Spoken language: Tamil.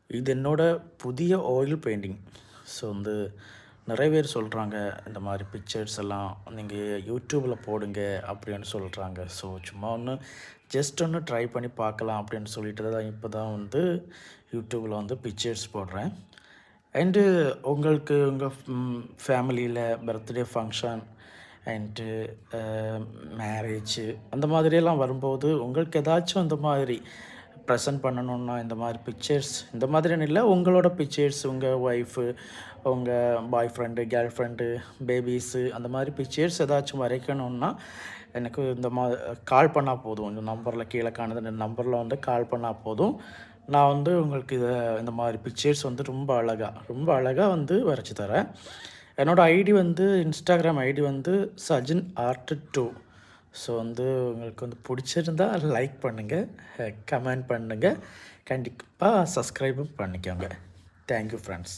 இது என்னோட புதிய ஆயில் பெயிண்டிங். ஸோ நிறைய பேர் சொல்கிறாங்க, இந்த மாதிரி பிக்சர்ஸ் எல்லாம் நீங்கள் யூடியூப்பில் போடுங்க அப்படின்னு சொல்கிறாங்க. ஸோ சும்மா ஜஸ்ட் ட்ரை பண்ணி பார்க்கலாம் அப்படின்னு சொல்லிட்டு தான் இப்போ தான் யூடியூப்பில் பிக்சர்ஸ் போடுறேன். அண்டு உங்களுக்கு உங்கள் ஃபேமிலியில் பர்த்டே ஃபங்க்ஷன் அண்டு மேரேஜு அந்த மாதிரியெல்லாம் வரும்போது உங்களுக்கு ஏதாச்சும் இந்த மாதிரி ப்ரெசென்ட் பண்ணணுன்னா இந்த மாதிரி பிக்சர்ஸ் இந்த மாதிரின்னு இல்லை, உங்களோட பிக்சர்ஸ் உங்கள் ஒய்ஃபு, உங்கள் boy friend, girl friend, babies அந்த மாதிரி பிக்சர்ஸ் ஏதாச்சும் வரைக்கணுன்னா எனக்கு இந்த கால் பண்ணால் போதும். இந்த நம்பரில் கீழே காணுது, இந்த நம்பரில் கால் பண்ணால் போதும். நான் உங்களுக்கு இந்த மாதிரி பிக்சர்ஸ் ரொம்ப அழகாக வரைச்சி தரேன். என்னோடய ID Instagram ID Sajin art 2. So உங்களுக்கு பிடிச்சிருந்தா லைக் பண்ணுங்கள், கமெண்ட் பண்ணுங்கள், கண்டிப்பாக சப்ஸ்கிரைபும் பண்ணிக்கோங்க. Thank you friends.